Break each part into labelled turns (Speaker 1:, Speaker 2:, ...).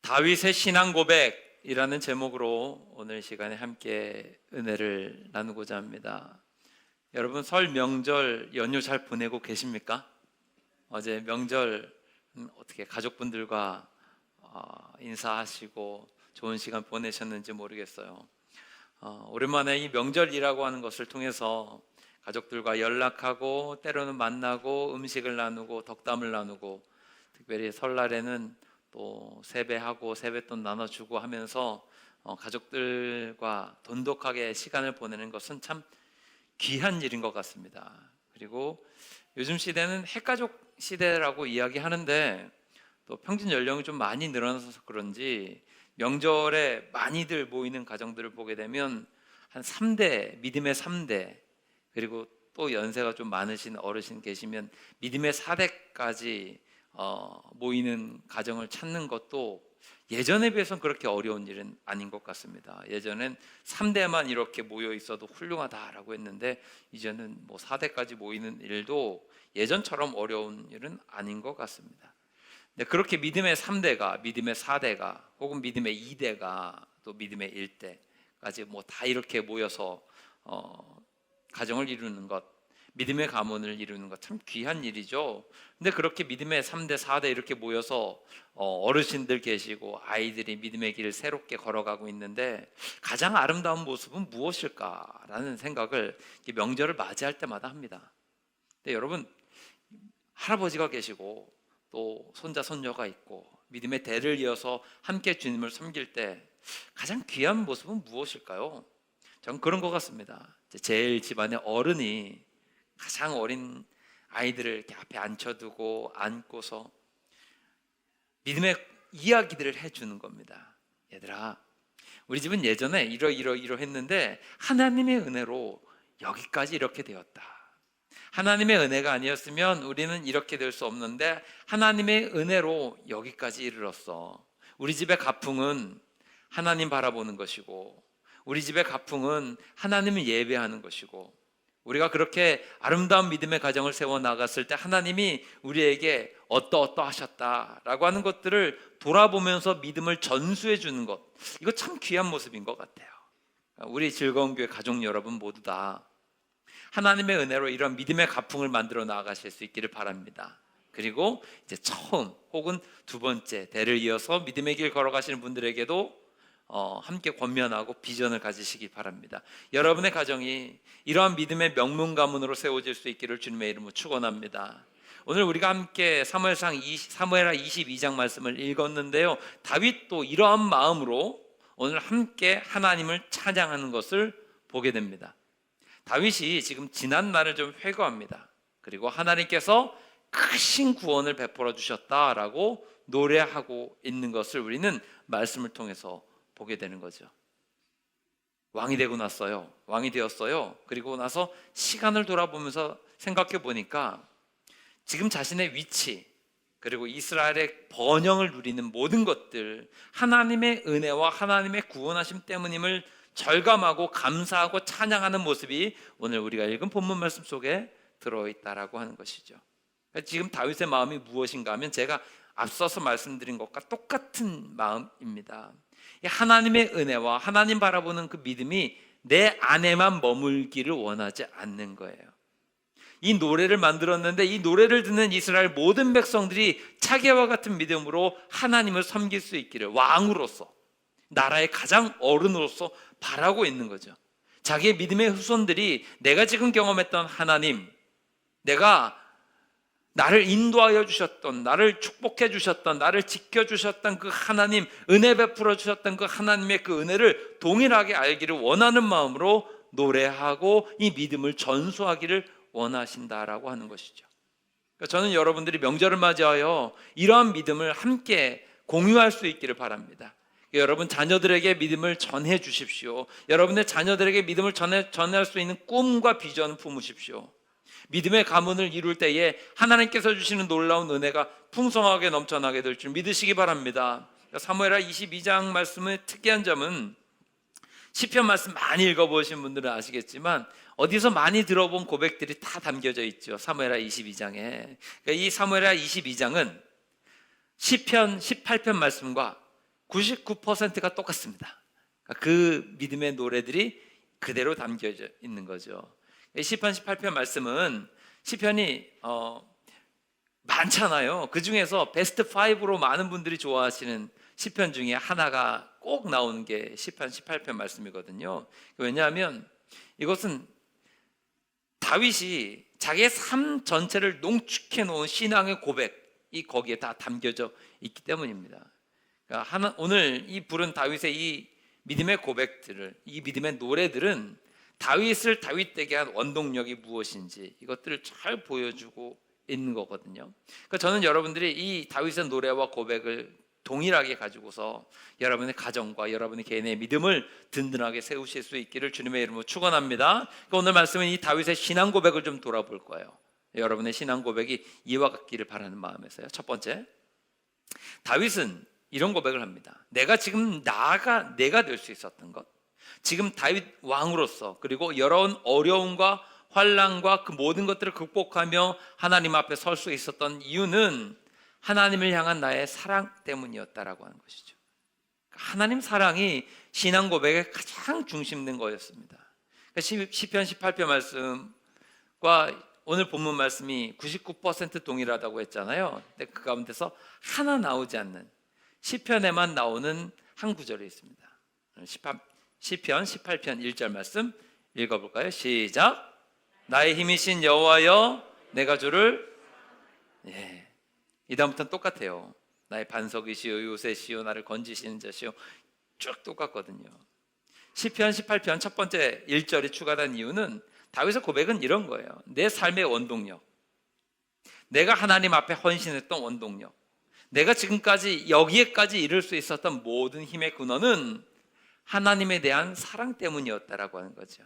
Speaker 1: 다윗의 신앙 고백이라는 제목으로 오늘 시간에 함께 은혜를 나누고자 합니다. 여러분, 설 명절 연휴 잘 보내고 계십니까? 어제 명절 어떻게 가족분들과 인사하시고 좋은 시간 보내셨는지 모르겠어요. 오랜만에 이 명절이라고 하는 것을 통해서 가족들과 연락하고 때로는 만나고 음식을 나누고 덕담을 나누고, 특별히 설날에는 또 세배하고 세뱃돈 나눠주고 하면서 가족들과 돈독하게 시간을 보내는 것은 참 귀한 일인 것 같습니다. 그리고 요즘 시대는 핵가족 시대라고 이야기하는데, 또 평균 연령이 좀 많이 늘어나서 그런지 명절에 많이들 모이는 가정들을 보게 되면 한 3대, 믿음의 3대, 그리고 또 연세가 좀 많으신 어르신 계시면 믿음의 4대까지 모이는 가정을 찾는 것도 예전에 비해서는 그렇게 어려운 일은 아닌 것 같습니다. 예전엔 3대만 이렇게 모여 있어도 훌륭하다라고 했는데, 이제는 뭐 4대까지 모이는 일도 예전처럼 어려운 일은 아닌 것 같습니다. 근데 그렇게 믿음의 3대가, 믿음의 4대가, 혹은 믿음의 2대가, 또 믿음의 1대까지 뭐 다 이렇게 모여서 가정을 이루는 것, 믿음의 가문을 이루는 것 참 귀한 일이죠. 근데 그렇게 믿음의 3대, 4대 이렇게 모여서 어르신들 계시고 아이들이 믿음의 길을 새롭게 걸어가고 있는데, 가장 아름다운 모습은 무엇일까라는 생각을 명절을 맞이할 때마다 합니다. 근데 여러분, 할아버지가 계시고 또 손자, 손녀가 있고 믿음의 대를 이어서 함께 주님을 섬길 때 가장 귀한 모습은 무엇일까요? 저는 그런 것 같습니다. 제일 집안의 어른이 가장 어린 아이들을 이렇게 앞에 앉혀두고 안고서 믿음의 이야기들을 해주는 겁니다. 얘들아, 우리 집은 예전에 이러했는데 하나님의 은혜로 여기까지 이렇게 되었다. 하나님의 은혜가 아니었으면 우리는 이렇게 될 수 없는데 하나님의 은혜로 여기까지 이르렀어. 우리 집의 가풍은 하나님 바라보는 것이고, 우리 집의 가풍은 하나님을 예배하는 것이고, 우리가 그렇게 아름다운 믿음의 가정을 세워 나갔을 때 하나님이 우리에게 어떠하셨다라고 하는 것들을 돌아보면서 믿음을 전수해 주는 것, 이거 참 귀한 모습인 것 같아요. 우리 즐거운 교회 가족 여러분 모두 다 하나님의 은혜로 이런 믿음의 가풍을 만들어 나가실 수 있기를 바랍니다. 그리고 이제 처음 혹은 두 번째 대를 이어서 믿음의 길 걸어가시는 분들에게도 함께 권면하고 비전을 가지시기 바랍니다. 여러분의 가정이 이러한 믿음의 명문 가문으로 세워질 수 있기를 주님의 이름으로 축원합니다. 오늘 우리가 함께 사무엘하 22장 말씀을 읽었는데요, 다윗도 이러한 마음으로 오늘 함께 하나님을 찬양하는 것을 보게 됩니다. 다윗이 지금 지난 날을 좀 회고합니다. 그리고 하나님께서 크신 구원을 베풀어 주셨다라고 노래하고 있는 것을 우리는 말씀을 통해서 보게 되는 거죠. 왕이 되었어요. 그리고 나서 시간을 돌아보면서 생각해 보니까 지금 자신의 위치, 그리고 이스라엘의 번영을 누리는 모든 것들, 하나님의 은혜와 하나님의 구원하심 때문임을 절감하고 감사하고 찬양하는 모습이 오늘 우리가 읽은 본문 말씀 속에 들어있다라고 하는 것이죠. 지금 다윗의 마음이 무엇인가 하면 제가 앞서서 말씀드린 것과 똑같은 마음입니다. 하나님의 은혜와 하나님 바라보는 그 믿음이 내 안에만 머물기를 원하지 않는 거예요. 이 노래를 만들었는데 이 노래를 듣는 이스라엘 모든 백성들이 차게와 같은 믿음으로 하나님을 섬길 수 있기를 왕으로서, 나라의 가장 어른으로서 바라고 있는 거죠. 자기의 믿음의 후손들이 내가 지금 경험했던 하나님, 내가 나를 인도하여 주셨던, 나를 축복해 주셨던, 나를 지켜주셨던 그 하나님, 은혜 베풀어 주셨던 그 하나님의 그 은혜를 동일하게 알기를 원하는 마음으로 노래하고 이 믿음을 전수하기를 원하신다라고 하는 것이죠. 저는 여러분들이 명절을 맞이하여 이러한 믿음을 함께 공유할 수 있기를 바랍니다. 여러분 자녀들에게 믿음을 전해 주십시오. 여러분의 자녀들에게 믿음을 전할 수 있는 꿈과 비전을 품으십시오. 믿음의 가문을 이룰 때에 하나님께서 주시는 놀라운 은혜가 풍성하게 넘쳐나게 될 줄 믿으시기 바랍니다. 사무엘하 22장 말씀의 특이한 점은, 시편 말씀 많이 읽어보신 분들은 아시겠지만 어디서 많이 들어본 고백들이 다 담겨져 있죠. 사무엘하 22장에. 이 사무엘하 22장은 시편 18편 말씀과 99%가 똑같습니다. 그 믿음의 노래들이 그대로 담겨져 있는 거죠. 시편 18편 말씀은 시편이 많잖아요. 그 중에서 베스트 5로 많은 분들이 좋아하시는 시편 중에 하나가 꼭 나오는 게 시편 18편 말씀이거든요. 왜냐하면 이것은 다윗이 자기의 삶 전체를 농축해 놓은 신앙의 고백이 거기에 다 담겨져 있기 때문입니다. 그러니까 오늘 이 부른 다윗의 이 믿음의 고백들을, 이 믿음의 노래들은 다윗을 다윗되게 한 원동력이 무엇인지 이것들을 잘 보여주고 있는 거거든요. 그러니까 저는 여러분들이 이 다윗의 노래와 고백을 동일하게 가지고서 여러분의 가정과 여러분의 개인의 믿음을 든든하게 세우실 수 있기를 주님의 이름으로 축원합니다. 그러니까 오늘 말씀은 이 다윗의 신앙 고백을 좀 돌아볼 거예요. 여러분의 신앙 고백이 이와 같기를 바라는 마음에서요. 첫 번째, 다윗은 이런 고백을 합니다. 내가 지금 내가 될 수 있었던 것, 지금 다윗 왕으로서 그리고 여러 어려움과 환난과 그 모든 것들을 극복하며 하나님 앞에 설 수 있었던 이유는 하나님을 향한 나의 사랑 때문이었다라고 하는 것이죠. 하나님 사랑이 신앙 고백의 가장 중심된 거였습니다. 시편 18편 말씀과 오늘 본문 말씀이 99% 동일하다고 했잖아요. 근데 그 가운데서 하나 나오지 않는 시편에만 나오는 한 구절이 있습니다. 시편 18편 1절 말씀 읽어볼까요? 시작. 나의 힘이신 여호와여 내가 주를 이 다음부터는 똑같아요. 나의 반석이시요 요새시요 나를 건지시는 자시요 쭉 똑같거든요. 시편 18편 첫 번째 1절이 추가된 이유는 다윗의 고백은 이런 거예요. 내 삶의 원동력, 내가 하나님 앞에 헌신했던 원동력, 내가 지금까지 여기에까지 이룰 수 있었던 모든 힘의 근원은 하나님에 대한 사랑 때문이었다라고 하는 거죠.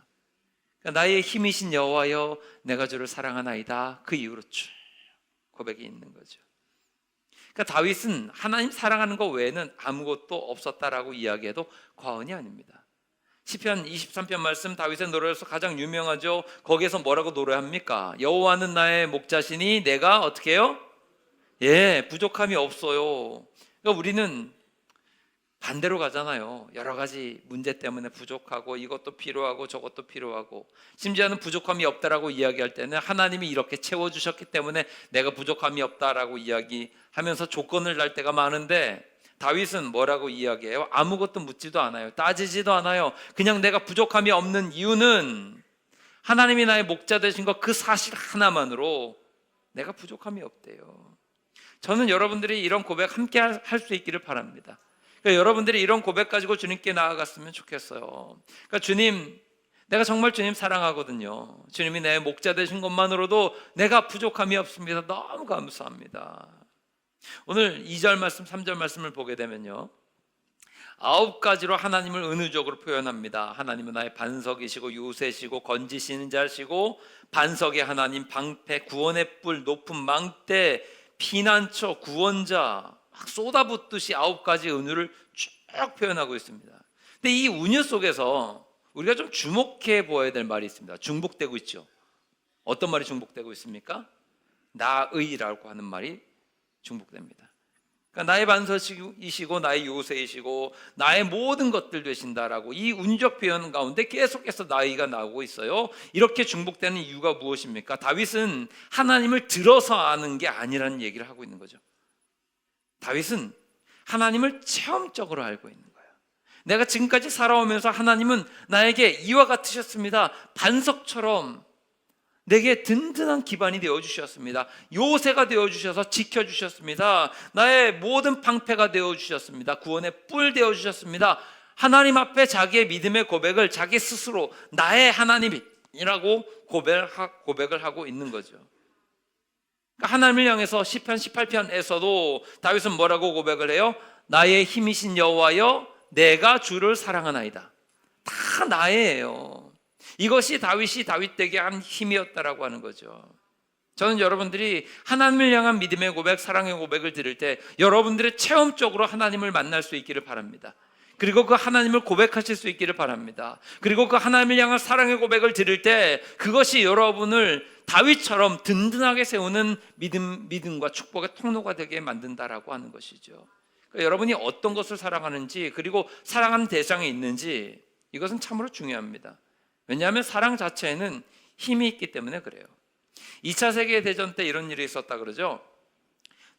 Speaker 1: 그러니까 나의 힘이신 여호와여 내가 주를 사랑하나이다. 그 이유로 쭉 고백이 있는 거죠. 그러니까 다윗은 하나님 사랑하는 것 외에는 아무것도 없었다라고 이야기해도 과언이 아닙니다. 시편 23편 말씀 다윗의 노래에서 가장 유명하죠. 거기에서 뭐라고 노래합니까? 여호와는 나의 목자시니 내가 어떻게 해요? 부족함이 없어요. 그러니까 우리는 반대로 가잖아요. 여러 가지 문제 때문에 부족하고 이것도 필요하고 저것도 필요하고 심지어는 부족함이 없다라고 이야기할 때는 하나님이 이렇게 채워주셨기 때문에 내가 부족함이 없다라고 이야기하면서 조건을 달 때가 많은데 다윗은 뭐라고 이야기해요? 아무것도 묻지도 않아요. 따지지도 않아요. 그냥 내가 부족함이 없는 이유는 하나님이 나의 목자 되신 것 그 사실 하나만으로 내가 부족함이 없대요. 저는 여러분들이 이런 고백 함께 할 수 있기를 바랍니다. 그러니까 여러분들이 이런 고백 가지고 주님께 나아갔으면 좋겠어요. 그러니까 주님, 내가 정말 주님 사랑하거든요. 주님이 내 목자 되신 것만으로도 내가 부족함이 없습니다. 너무 감사합니다. 오늘 2절 말씀, 3절 말씀을 보게 되면요, 9가지로 하나님을 은유적으로 표현합니다. 하나님은 나의 반석이시고 요새시고 건지시는 자시고 반석의 하나님, 방패, 구원의 뿔, 높은 망대, 피난처, 구원자, 막 쏟아붓듯이 9가지 은유를 쭉 표현하고 있습니다. 근데 이 은유 속에서 우리가 좀 주목해 보아야 될 말이 있습니다. 중복되고 있죠. 어떤 말이 중복되고 있습니까? 나의라고 하는 말이 중복됩니다. 그러니까 나의 반석이시고 나의 요새이시고 나의 모든 것들 되신다라고 이 운적 표현 가운데 계속해서 나의가 나오고 있어요. 이렇게 중복되는 이유가 무엇입니까? 다윗은 하나님을 들어서 아는 게 아니라는 얘기를 하고 있는 거죠. 다윗은 하나님을 체험적으로 알고 있는 거예요. 내가 지금까지 살아오면서 하나님은 나에게 이와 같으셨습니다. 반석처럼 내게 든든한 기반이 되어주셨습니다. 요새가 되어주셔서 지켜주셨습니다. 나의 모든 방패가 되어주셨습니다. 구원의 뿔 되어주셨습니다. 하나님 앞에 자기의 믿음의 고백을 자기 스스로 나의 하나님이라고 고백을 하고 있는 거죠. 하나님을 향해서 시편 18편에서도 다윗은 뭐라고 고백을 해요? 나의 힘이신 여호와여 내가 주를 사랑하나이다. 다 나예요. 이것이 다윗이 다윗되게 한 힘이었다라고 하는 거죠. 저는 여러분들이 하나님을 향한 믿음의 고백, 사랑의 고백을 들을 때 여러분들의 체험적으로 하나님을 만날 수 있기를 바랍니다. 그리고 그 하나님을 고백하실 수 있기를 바랍니다. 그리고 그 하나님을 향한 사랑의 고백을 들을 때 그것이 여러분을 다윗처럼 든든하게 세우는 믿음과 축복의 통로가 되게 만든다라고 하는 것이죠. 그러니까 여러분이 어떤 것을 사랑하는지, 그리고 사랑하는 대상이 있는지, 이것은 참으로 중요합니다. 왜냐하면 사랑 자체에는 힘이 있기 때문에 그래요. 2차 세계대전 때 이런 일이 있었다 그러죠.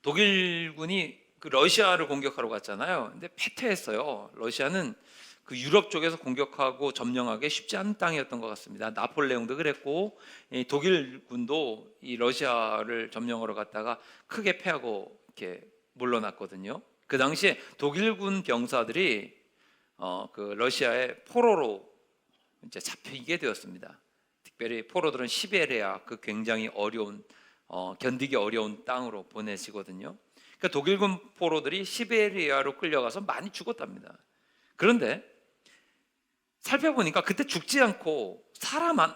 Speaker 1: 독일군이 그 러시아를 공격하러 갔잖아요. 근데 패퇴했어요. 러시아는 그 유럽 쪽에서 공격하고 점령하기 쉽지 않은 땅이었던 것 같습니다. 나폴레옹도 그랬고, 독일군도 이 러시아를 점령하러 갔다가 크게 패하고 이렇게 물러났거든요. 그 당시에 독일군 병사들이 그 러시아의 포로로 이제 잡히게 되었습니다. 특별히 포로들은 시베리아, 그 굉장히 어려운 견디기 어려운 땅으로 보내지거든요. 그러니까 독일군 포로들이 시베리아로 끌려가서 많이 죽었답니다. 그런데 살펴보니까 그때 죽지 않고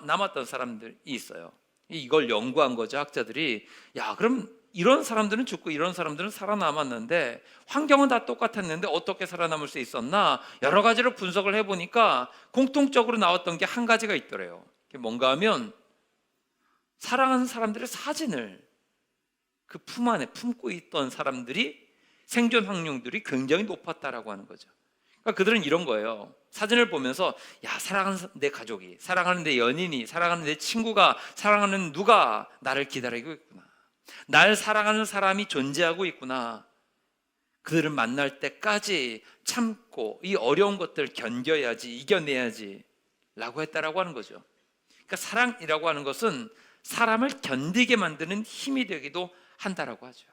Speaker 1: 남았던 사람들이 있어요. 이걸 연구한 거죠, 학자들이. 야, 그럼 이런 사람들은 죽고 이런 사람들은 살아남았는데 환경은 다 똑같았는데 어떻게 살아남을 수 있었나? 여러 가지로 분석을 해보니까 공통적으로 나왔던 게 한 가지가 있더래요. 그게 뭔가 하면 사랑하는 사람들의 사진을 그 품 안에 품고 있던 사람들이 생존 확률들이 굉장히 높았다라고 하는 거죠. 그러니까 그들은 이런 거예요. 사진을 보면서 야, 사랑하는 내 가족이, 사랑하는 내 연인이, 사랑하는 내 친구가, 사랑하는 누가 나를 기다리고 있구나. 날 사랑하는 사람이 존재하고 있구나. 그들을 만날 때까지 참고 이 어려운 것들을 견뎌야지, 이겨내야지 라고 했다라고 하는 거죠. 그러니까 사랑이라고 하는 것은 사람을 견디게 만드는 힘이 되기도 한다라고 하죠.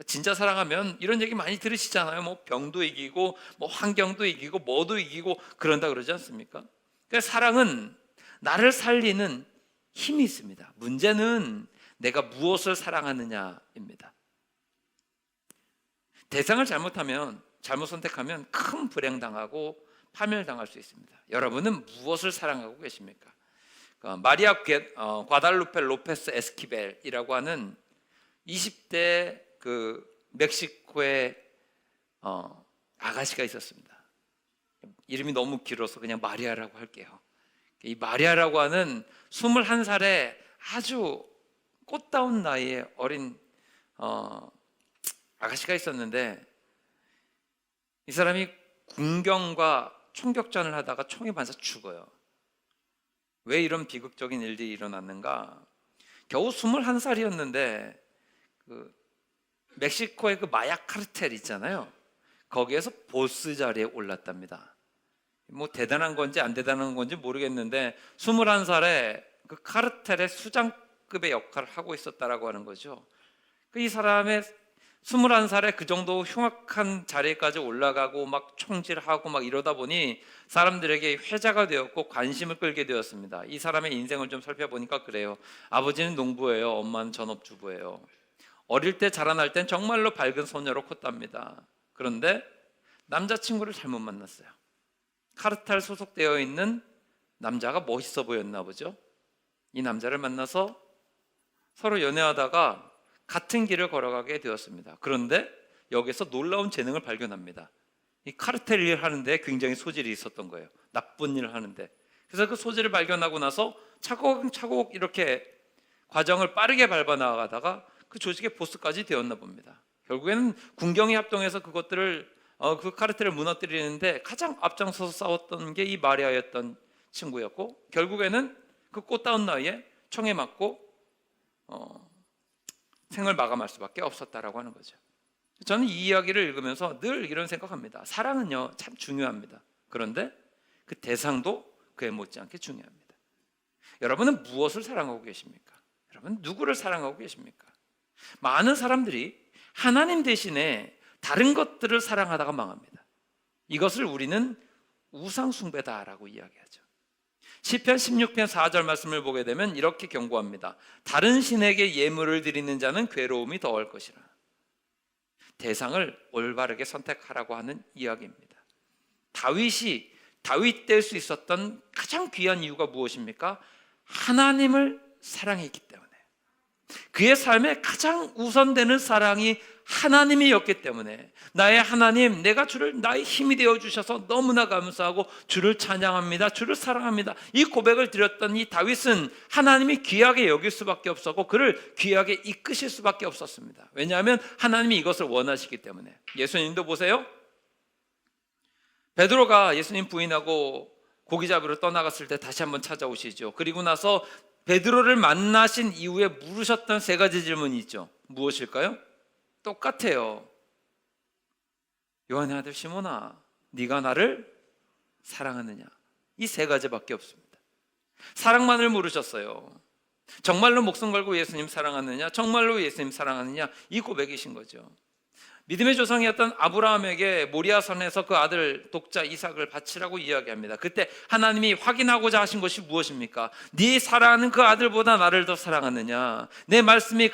Speaker 1: 진짜 사랑하면 이런 얘기 많이 들으시잖아요. 뭐 병도 이기고 뭐 환경도 이기고 뭐도 이기고 그런다 그러지 않습니까? 그러니까 사랑은 나를 살리는 힘이 있습니다. 문제는 내가 무엇을 사랑하느냐입니다. 대상을 잘못 선택하면 큰 불행당하고 파멸당할 수 있습니다. 여러분은 무엇을 사랑하고 계십니까? 마리아 과달루페 로페스 에스키벨이라고 하는 20대 그 멕시코의 아가씨가 있었습니다. 이름이 너무 길어서 그냥 마리아라고 할게요. 이 마리아라고 하는 21살의 아주 꽃다운 나이의 어린 아가씨가 있었는데, 이 사람이 군경과 총격전을 하다가 총에 맞아 죽어요. 왜 이런 비극적인 일들이 일어났는가? 겨우 21살이었는데 그 멕시코의 그 마약 카르텔 있잖아요. 거기에서 보스 자리에 올랐답니다. 뭐 대단한 건지 안 대단한 건지 모르겠는데 21살에 그 카르텔의 수장급의 역할을 하고 있었다라고 하는 거죠. 이 사람의 21살에 그 정도 흉악한 자리까지 올라가고 막 총질하고 막 이러다 보니 사람들에게 회자가 되었고 관심을 끌게 되었습니다. 이 사람의 인생을 좀 살펴보니까 그래요. 아버지는 농부예요. 엄마는 전업주부예요. 어릴 때 자라날 땐 정말로 밝은 소녀로 컸답니다. 그런데 남자친구를 잘못 만났어요. 카르텔 소속되어 있는 남자가 멋있어 보였나 보죠. 이 남자를 만나서 서로 연애하다가 같은 길을 걸어가게 되었습니다. 그런데 여기서 놀라운 재능을 발견합니다. 이 카르텔 일을 하는데 굉장히 소질이 있었던 거예요. 나쁜 일을 하는데. 그래서 그 소질을 발견하고 나서 차곡차곡 이렇게 과정을 빠르게 밟아 나가다가 그 조직의 보스까지 되었나 봅니다. 결국에는 군경이 합동해서 그것들을 그 카르텔을 무너뜨리는데 가장 앞장서서 싸웠던 게 이 마리아였던 친구였고, 결국에는 그 꽃다운 나이에 총에 맞고 생을 마감할 수밖에 없었다라고 하는 거죠. 저는 이 이야기를 읽으면서 늘 이런 생각합니다. 사랑은요 참 중요합니다. 그런데 그 대상도 그에 못지않게 중요합니다. 여러분은 무엇을 사랑하고 계십니까? 여러분 누구를 사랑하고 계십니까? 많은 사람들이 하나님 대신에 다른 것들을 사랑하다가 망합니다. 이것을 우리는 우상숭배다라고 이야기하죠. 시편 16편 4절 말씀을 보게 되면 이렇게 경고합니다. 다른 신에게 예물을 드리는 자는 괴로움이 더할 것이라. 대상을 올바르게 선택하라고 하는 이야기입니다. 다윗이 다윗 될 수 있었던 가장 귀한 이유가 무엇입니까? 하나님을 사랑했기 때문에. 그의 삶에 가장 우선되는 사랑이 하나님이었기 때문에 나의 하나님, 내가 주를 나의 힘이 되어 주셔서 너무나 감사하고 주를 찬양합니다, 주를 사랑합니다, 이 고백을 드렸던 이 다윗은 하나님이 귀하게 여길 수밖에 없었고 그를 귀하게 이끄실 수밖에 없었습니다. 왜냐하면 하나님이 이것을 원하시기 때문에. 예수님도 보세요. 베드로가 예수님 부인하고 고기 잡으러 떠나갔을 때 다시 한번 찾아오시죠. 그리고 나서 베드로를 만나신 이후에 물으셨던 세 가지 질문이 있죠. 무엇일까요? 똑같아요. 요한의 아들 시몬아, 네가 나를 사랑하느냐? 이 세 가지밖에 없습니다. 사랑만을 물으셨어요. 정말로 목숨 걸고 예수님 사랑하느냐? 정말로 예수님 사랑하느냐? 이 고백이신 거죠. 믿음의 조상이었던 아브라함에게 모리아산에서 그 아들 독자 이삭을 바치라고 이야기합니다. 그때 하나님이 확인하고자 하신 것이 무엇입니까? 네 사랑하는 그 아들보다 나를 더 사랑하느냐? 내 말씀이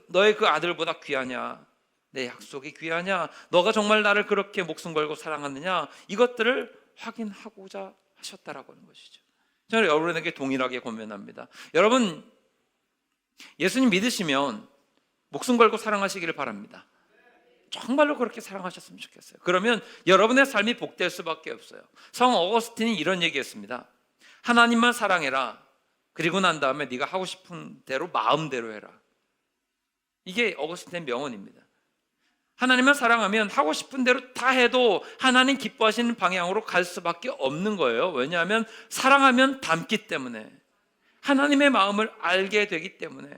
Speaker 1: 너의 그 아들보다 귀하냐? 내 약속이 귀하냐? 너가 정말 나를 그렇게 목숨 걸고 사랑하느냐? 이것들을 확인하고자 하셨다라고 하는 것이죠. 저는 여러분에게 동일하게 권면합니다. 여러분, 예수님 믿으시면 목숨 걸고 사랑하시기를 바랍니다. 정말로 그렇게 사랑하셨으면 좋겠어요. 그러면 여러분의 삶이 복될 수밖에 없어요. 성 어거스틴이 이런 얘기했습니다. 하나님만 사랑해라. 그리고 난 다음에 네가 하고 싶은 대로 마음대로 해라. 이게 어거스틴의 명언입니다. 하나님만 사랑하면 하고 싶은 대로 다 해도 하나님 기뻐하시는 방향으로 갈 수밖에 없는 거예요. 왜냐하면 사랑하면 닮기 때문에, 하나님의 마음을 알게 되기 때문에.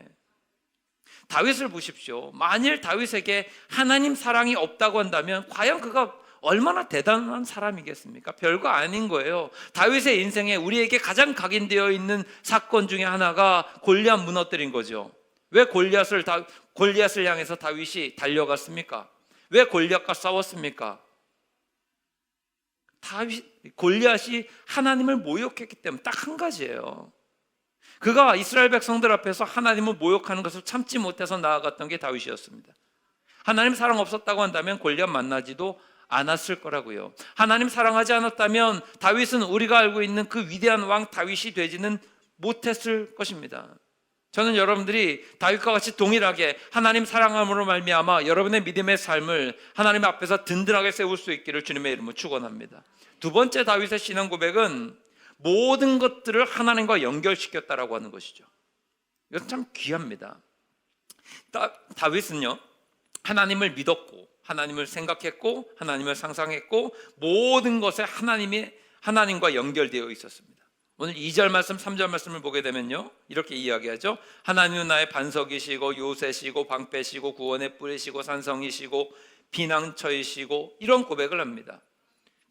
Speaker 1: 다윗을 보십시오. 만일 다윗에게 하나님 사랑이 없다고 한다면 과연 그가 얼마나 대단한 사람이겠습니까? 별거 아닌 거예요. 다윗의 인생에 우리에게 가장 각인되어 있는 사건 중에 하나가 골리앗 무너뜨린 거죠. 왜 골리앗을 향해서 다윗이 달려갔습니까? 왜 골리앗과 싸웠습니까? 골리앗이 하나님을 모욕했기 때문에 딱 한 가지예요. 그가 이스라엘 백성들 앞에서 하나님을 모욕하는 것을 참지 못해서 나아갔던 게 다윗이었습니다. 하나님 사랑 없었다고 한다면 골리앗 만나지도 않았을 거라고요. 하나님 사랑하지 않았다면 다윗은 우리가 알고 있는 그 위대한 왕 다윗이 되지는 못했을 것입니다. 저는 여러분들이 다윗과 같이 동일하게 하나님 사랑함으로 말미암아 여러분의 믿음의 삶을 하나님 앞에서 든든하게 세울 수 있기를 주님의 이름으로 축원합니다. 두 번째 다윗의 신앙 고백은 모든 것들을 하나님과 연결시켰다라고 하는 것이죠. 이것은 참 귀합니다. 다윗은요, 하나님을 믿었고 하나님을 생각했고 하나님을 상상했고 모든 것에 하나님과 연결되어 있었습니다. 오늘 2절 말씀 3절 말씀을 보게 되면요, 이렇게 이야기하죠. 하나님은 나의 반석이시고 요새시고 방패시고 구원의 뿔이시고 산성이시고 피난처이시고, 이런 고백을 합니다.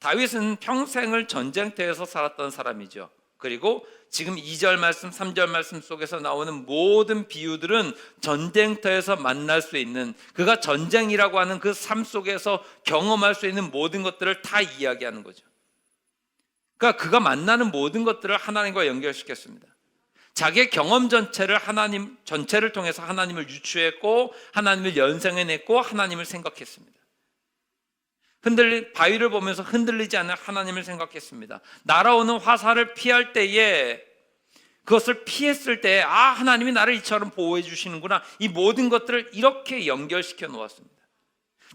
Speaker 1: 다윗은 평생을 전쟁터에서 살았던 사람이죠. 그리고 지금 2절 말씀 3절 말씀 속에서 나오는 모든 비유들은 전쟁터에서 만날 수 있는, 그가 전쟁이라고 하는 그 삶 속에서 경험할 수 있는 모든 것들을 다 이야기하는 거죠. 그러니까 그가 만나는 모든 것들을 하나님과 연결시켰습니다. 자기의 경험 전체를 통해서 하나님을 유추했고 하나님을 연상해냈고 하나님을 생각했습니다. 바위를 보면서 흔들리지 않는 하나님을 생각했습니다. 날아오는 화살을 피할 때에, 그것을 피했을 때 하나님이 나를 이처럼 보호해 주시는구나, 이 모든 것들을 이렇게 연결시켜 놓았습니다.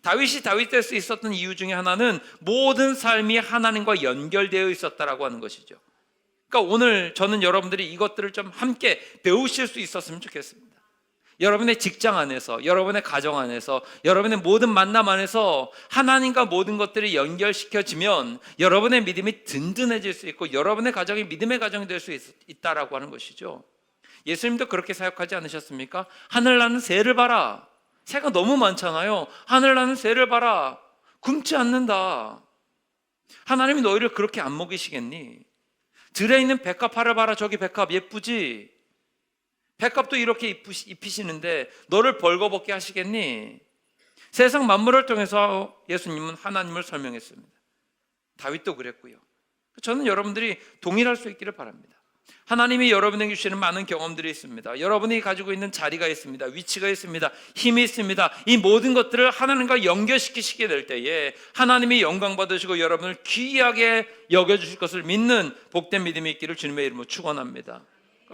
Speaker 1: 다윗이 다윗 될 수 있었던 이유 중에 하나는 모든 삶이 하나님과 연결되어 있었다라고 하는 것이죠. 그러니까 오늘 저는 여러분들이 이것들을 좀 함께 배우실 수 있었으면 좋겠습니다. 여러분의 직장 안에서, 여러분의 가정 안에서, 여러분의 모든 만남 안에서 하나님과 모든 것들이 연결시켜지면 여러분의 믿음이 든든해질 수 있고 여러분의 가정이 믿음의 가정이 될 수 있다라고 하는 것이죠. 예수님도 그렇게 사역하지 않으셨습니까? 하늘 나는 새를 봐라. 새가 너무 많잖아요. 하늘 나는 새를 봐라. 굶지 않는다. 하나님이 너희를 그렇게 안 먹이시겠니? 들에 있는 백합화를 봐라. 저기 백합 예쁘지? 백합도 이렇게 입히시는데 너를 벌거벗게 하시겠니? 세상 만물을 통해서 예수님은 하나님을 설명했습니다. 다윗도 그랬고요. 저는 여러분들이 동일할 수 있기를 바랍니다. 하나님이 여러분에게 주시는 많은 경험들이 있습니다. 여러분이 가지고 있는 자리가 있습니다. 위치가 있습니다. 힘이 있습니다. 이 모든 것들을 하나님과 연결시키시게 될 때에 하나님이 영광 받으시고 여러분을 귀하게 여겨주실 것을 믿는 복된 믿음이 있기를 주님의 이름으로 축원합니다.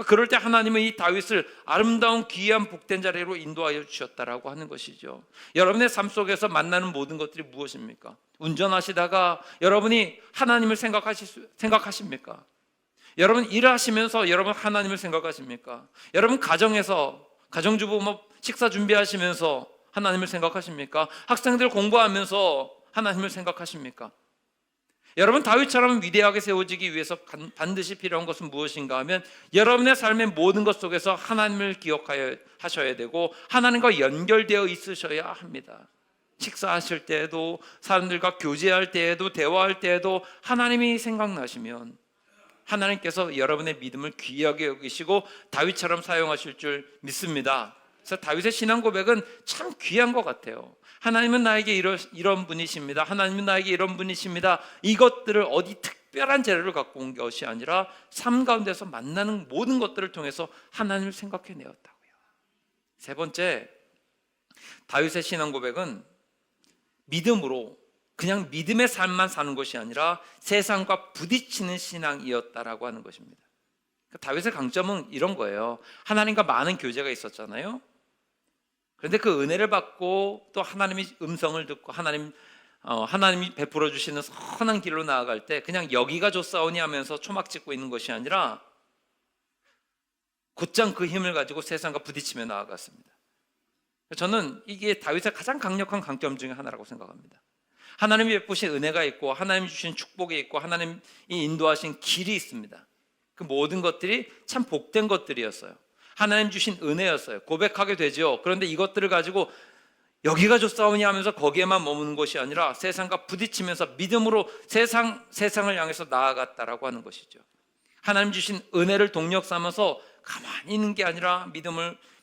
Speaker 1: 그럴 때 하나님은 이 다윗을 아름다운 귀한 복된 자리로 인도하여 주셨다라고 하는 것이죠. 여러분의 삶 속에서 만나는 모든 것들이 무엇입니까? 운전하시다가 여러분이 하나님을 생각하십니까? 여러분 일하시면서 여러분 하나님을 생각하십니까? 여러분 가정에서 가정주부 식사 준비하시면서 하나님을 생각하십니까? 학생들 공부하면서 하나님을 생각하십니까? 여러분 다윗처럼 위대하게 세워지기 위해서 반드시 필요한 것은 무엇인가 하면 여러분의 삶의 모든 것 속에서 하나님을 기억하여 하셔야 되고 하나님과 연결되어 있으셔야 합니다. 식사하실 때에도 사람들과 교제할 때에도 대화할 때에도 하나님이 생각나시면 하나님께서 여러분의 믿음을 귀하게 여기시고 다윗처럼 사용하실 줄 믿습니다. 그래서 다윗의 신앙 고백은 참 귀한 것 같아요. 하나님은 나에게 이런 분이십니다. 하나님은 나에게 이런 분이십니다. 이것들을 어디 특별한 재료를 갖고 온 것이 아니라 삶 가운데서 만나는 모든 것들을 통해서 하나님을 생각해내었다고요. 세 번째, 다윗의 신앙 고백은 믿음으로 그냥 믿음의 삶만 사는 것이 아니라 세상과 부딪히는 신앙이었다라고 하는 것입니다. 다윗의 강점은 이런 거예요. 하나님과 많은 교제가 있었잖아요. 그런데 그 은혜를 받고 또 하나님이 음성을 듣고 하나님이 베풀어 주시는 선한 길로 나아갈 때 그냥 여기가 좋사오니 하면서 초막 찍고 있는 것이 아니라 곧장 그 힘을 가지고 세상과 부딪히며 나아갔습니다. 저는 이게 다윗의 가장 강력한 강점 중에 하나라고 생각합니다. 하나님이 베푸신 은혜가 있고 하나님이 주신 축복이 있고 하나님이 인도하신 길이 있습니다. 그 모든 것들이 참 복된 것들이었어요. 하나님 주신 은혜였어요. 고백하게 되죠. 그런데 이것들을 가지고 여기가 좋사오니 하면서 거기에만 머무는 것이 아니라 세상과 부딪히면서 믿음으로 세상을 향해서 나아갔다라고 하는 것이죠. 하나님 주신 은혜를 동력 삼아서 가만히 있는 게 아니라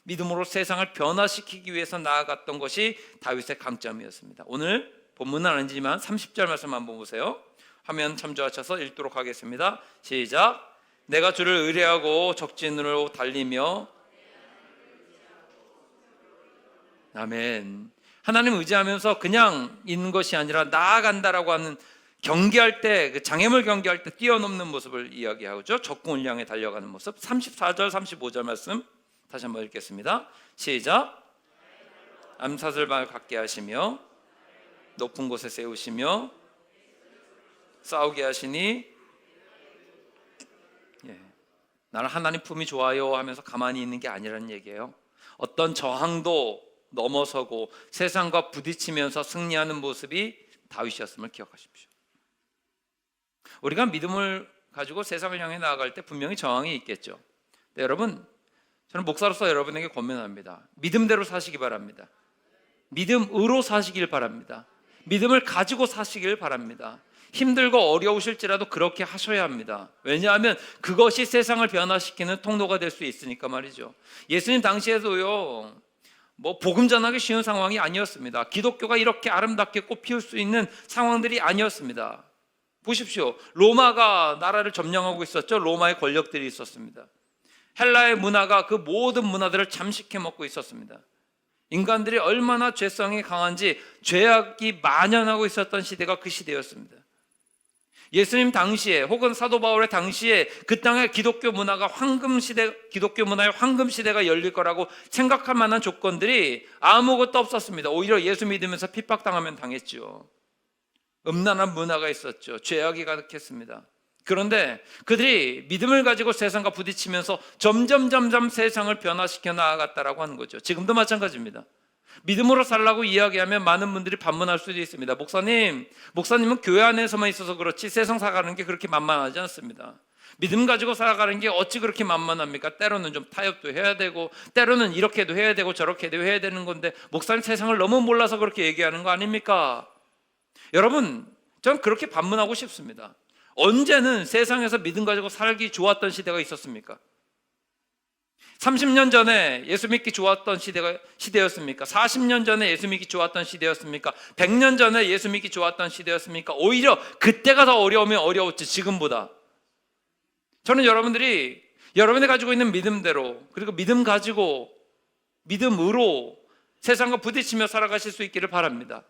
Speaker 1: 믿음으로 세상을 변화시키기 위해서 나아갔던 것이 다윗의 강점이었습니다. 오늘 본문은 아니지만 30절 말씀 한번 보세요. 화면 참조하셔서 읽도록 하겠습니다. 시작. 내가 주를 의뢰하고 적진으로 달리며 아멘. 하나님 의지하면서 그냥 있는 것이 아니라 나아간다라고 하는 경계할 때, 그 장애물 경계할 때 뛰어넘는 모습을 이야기하죠. 적군을 향해 달려가는 모습. 34절 35절 말씀 다시 한번 읽겠습니다. 시작. 암사슬방을 갖게 하시며 높은 곳에 세우시며 싸우게 하시니 나는 하나님 품이 좋아요 하면서 가만히 있는 게 아니라는 얘기예요. 어떤 저항도 넘어서고 세상과 부딪히면서 승리하는 모습이 다윗이었음을 기억하십시오. 우리가 믿음을 가지고 세상을 향해 나아갈 때 분명히 저항이 있겠죠. 네, 여러분, 저는 목사로서 여러분에게 권면합니다. 믿음대로 사시기 바랍니다. 믿음으로 사시길 바랍니다. 믿음을 가지고 사시길 바랍니다. 힘들고 어려우실지라도 그렇게 하셔야 합니다. 왜냐하면 그것이 세상을 변화시키는 통로가 될 수 있으니까 말이죠. 예수님 당시에도요, 복음 전하기 쉬운 상황이 아니었습니다. 기독교가 이렇게 아름답게 꽃피울 수 있는 상황들이 아니었습니다. 보십시오. 로마가 나라를 점령하고 있었죠. 로마의 권력들이 있었습니다. 헬라의 문화가 그 모든 문화들을 잠식해 먹고 있었습니다. 인간들이 얼마나 죄성이 강한지 죄악이 만연하고 있었던 시대가 그 시대였습니다. 예수님 당시에 혹은 사도 바울의 당시에 그 땅의 기독교 문화의 황금 시대가 열릴 거라고 생각할 만한 조건들이 아무것도 없었습니다. 오히려 예수 믿으면서 핍박당하면 당했죠. 음란한 문화가 있었죠. 죄악이 가득했습니다. 그런데 그들이 믿음을 가지고 세상과 부딪히면서 점점 세상을 변화시켜 나아갔다라고 하는 거죠. 지금도 마찬가지입니다. 믿음으로 살라고 이야기하면 많은 분들이 반문할 수도 있습니다. 목사님은 교회 안에서만 있어서 그렇지 세상 살아가는 게 그렇게 만만하지 않습니다. 믿음 가지고 살아가는 게 어찌 그렇게 만만합니까? 때로는 좀 타협도 해야 되고 때로는 이렇게도 해야 되고 저렇게도 해야 되는 건데 목사님 세상을 너무 몰라서 그렇게 얘기하는 거 아닙니까? 여러분, 저는 그렇게 반문하고 싶습니다. 언제는 세상에서 믿음 가지고 살기 좋았던 시대가 있었습니까? 30년 전에 예수 믿기 좋았던 시대였습니까? 40년 전에 예수 믿기 좋았던 시대였습니까? 100년 전에 예수 믿기 좋았던 시대였습니까? 오히려 그때가 더 어려우면 어려웠지, 지금보다. 저는 여러분들이 여러분이 가지고 있는 믿음대로, 그리고 믿음으로 세상과 부딪히며 살아가실 수 있기를 바랍니다.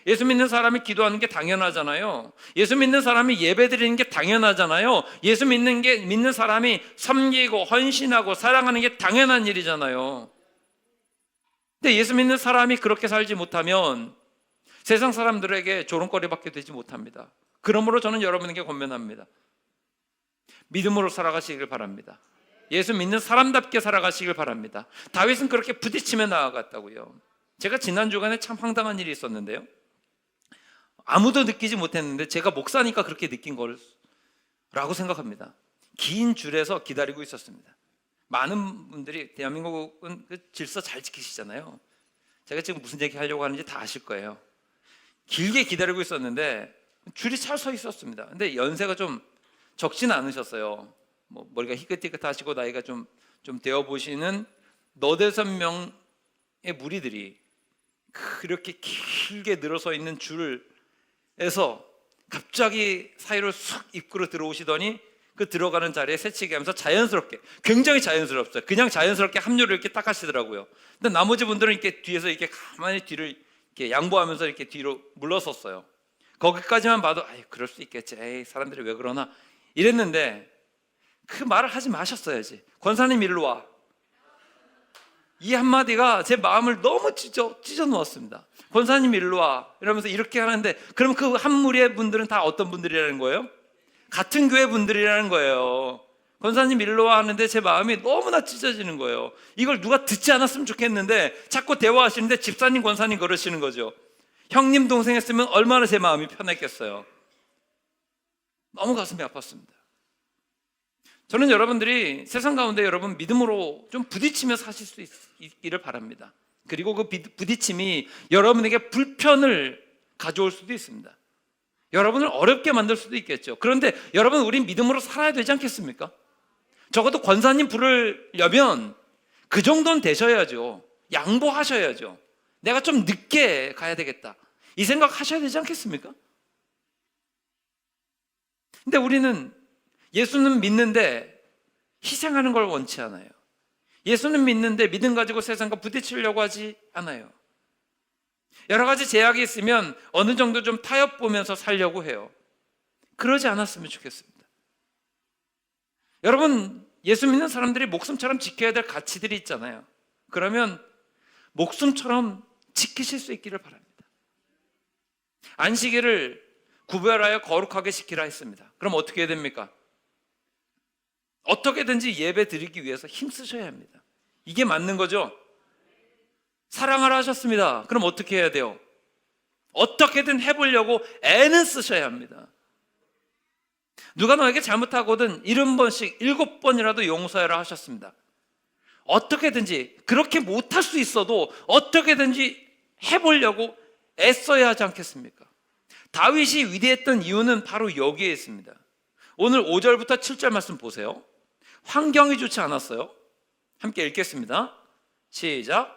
Speaker 1: 예수 믿는 사람이 기도하는 게 당연하잖아요. 예수 믿는 사람이 예배 드리는 게 당연하잖아요. 예수 믿는 사람이 섬기고 헌신하고 사랑하는 게 당연한 일이잖아요. 근데 예수 믿는 사람이 그렇게 살지 못하면 세상 사람들에게 조롱거리밖에 되지 못합니다. 그러므로 저는 여러분에게 권면합니다. 믿음으로 살아가시길 바랍니다. 예수 믿는 사람답게 살아가시길 바랍니다. 다윗은 그렇게 부딪히며 나아갔다고요. 제가 지난 주간에 참 황당한 일이 있었는데요. 아무도 느끼지 못했는데 제가 목사니까 그렇게 느낀 거라고 생각합니다. 긴 줄에서 기다리고 있었습니다. 많은 분들이 대한민국은 그 질서 잘 지키시잖아요. 제가 지금 무슨 얘기 하려고 하는지 다 아실 거예요. 길게 기다리고 있었는데 줄이 잘 서 있었습니다. 근데 연세가 좀 적지는 않으셨어요. 뭐 머리가 희끗희끗하시고 나이가 좀 되어 보시는 너댓섯 명의 무리들이 그렇게 길게 늘어서 있는 줄에서 갑자기 사이로 쑥 입구로 들어오시더니 그 들어가는 자리에 새치기 하면서 자연스럽게, 굉장히 자연스럽어요. 그냥 자연스럽게 합류를 이렇게 딱 하시더라고요. 근데 나머지 분들은 이렇게 뒤에서 이렇게 가만히 뒤를 이렇게 양보하면서 이렇게 뒤로 물러섰어요. 거기까지만 봐도 그럴 수 있겠지. 에이, 사람들이 왜 그러나 이랬는데 그 말을 하지 마셨어야지. 권사님 일로 와. 이 한마디가 제 마음을 너무 찢어 놓았습니다. 권사님 일로 와 이러면서 이렇게 하는데, 그럼 그 한 무리의 분들은 다 어떤 분들이라는 거예요? 같은 교회 분들이라는 거예요. 권사님 일로 와 하는데 제 마음이 너무나 찢어지는 거예요. 이걸 누가 듣지 않았으면 좋겠는데 자꾸 대화하시는데 집사님 권사님 그러시는 거죠. 형님 동생 했으면 얼마나 제 마음이 편했겠어요. 너무 가슴이 아팠습니다. 저는 여러분들이 세상 가운데 여러분 믿음으로 좀 부딪히며 사실 수 있기를 바랍니다. 그리고 그 부딪힘이 여러분에게 불편을 가져올 수도 있습니다. 여러분을 어렵게 만들 수도 있겠죠. 그런데 여러분, 우린 믿음으로 살아야 되지 않겠습니까? 적어도 권사님 부르려면 그 정도는 되셔야죠. 양보하셔야죠. 내가 좀 늦게 가야 되겠다, 이 생각 하셔야 되지 않겠습니까? 근데 우리는 예수는 믿는데 희생하는 걸 원치 않아요. 예수는 믿는데 믿음 가지고 세상과 부딪히려고 하지 않아요. 여러 가지 제약이 있으면 어느 정도 좀 타협 보면서 살려고 해요. 그러지 않았으면 좋겠습니다. 여러분, 예수 믿는 사람들이 목숨처럼 지켜야 될 가치들이 있잖아요. 그러면 목숨처럼 지키실 수 있기를 바랍니다. 안식일을 구별하여 거룩하게 지키라 했습니다. 그럼 어떻게 해야 됩니까? 어떻게든지 예배 드리기 위해서 힘쓰셔야 합니다. 이게 맞는 거죠? 사랑하라 하셨습니다. 그럼 어떻게 해야 돼요? 어떻게든 해보려고 애는 쓰셔야 합니다. 누가 너에게 잘못하거든 70번씩 7번이라도 용서해라 하셨습니다. 어떻게든지, 그렇게 못할 수 있어도 어떻게든지 해보려고 애써야 하지 않겠습니까? 다윗이 위대했던 이유는 바로 여기에 있습니다. 오늘 5절부터 7절 말씀 보세요. 환경이 좋지 않았어요. 함께 읽겠습니다. 시작.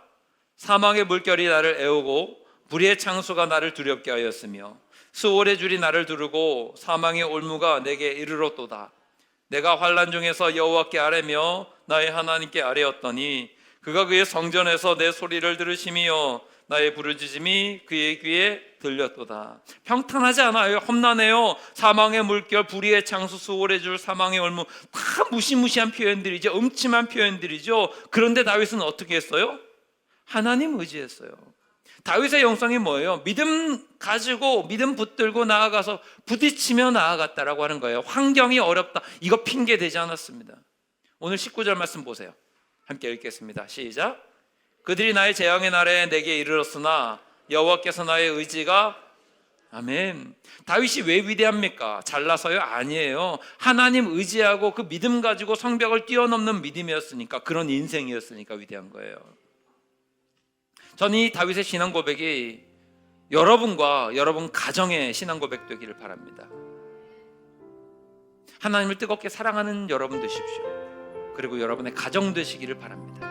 Speaker 1: 사망의 물결이 나를 애우고 불의의 창수가 나를 두렵게 하였으며 수월의 줄이 나를 두르고 사망의 올무가 내게 이르렀도다. 내가 환난 중에서 여호와께 아뢰며 나의 하나님께 아뢰었더니 그가 그의 성전에서 내 소리를 들으시며 나의 부르짖음이 그의 귀에 들렸도다. 평탄하지 않아요. 험난해요. 사망의 물결, 불의의 창수, 수월의 줄, 사망의 올무, 다 무시무시한 표현들이죠. 음침한 표현들이죠. 그런데 다윗은 어떻게 했어요? 하나님 의지했어요. 다윗의 영성이 뭐예요? 믿음 가지고 믿음 붙들고 나아가서 부딪히며 나아갔다라고 하는 거예요. 환경이 어렵다, 이거 핑계 되지 않았습니다. 오늘 19절 말씀 보세요. 함께 읽겠습니다. 시작. 그들이 나의 재앙의 날에 내게 이르렀으나 여호와께서 나의 의지가. 아멘. 다윗이 왜 위대합니까? 잘나서요? 아니에요. 하나님 의지하고 그 믿음 가지고 성벽을 뛰어넘는 믿음이었으니까, 그런 인생이었으니까 위대한 거예요. 저는 이 다윗의 신앙 고백이 여러분과 여러분 가정의 신앙 고백 되기를 바랍니다. 하나님을 뜨겁게 사랑하는 여러분 되십시오. 그리고 여러분의 가정 되시기를 바랍니다.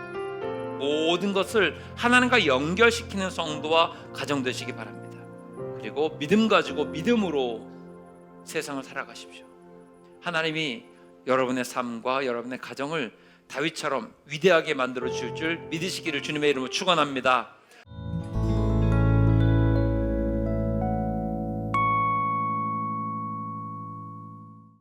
Speaker 1: 모든 것을 하나님과 연결시키는 성도와 가정 되시기 바랍니다. 그리고 믿음 가지고 믿음으로 세상을 살아가십시오. 하나님이 여러분의 삶과 여러분의 가정을 다윗처럼 위대하게 만들어 주실 줄 믿으시기를 주님의 이름으로 축원합니다.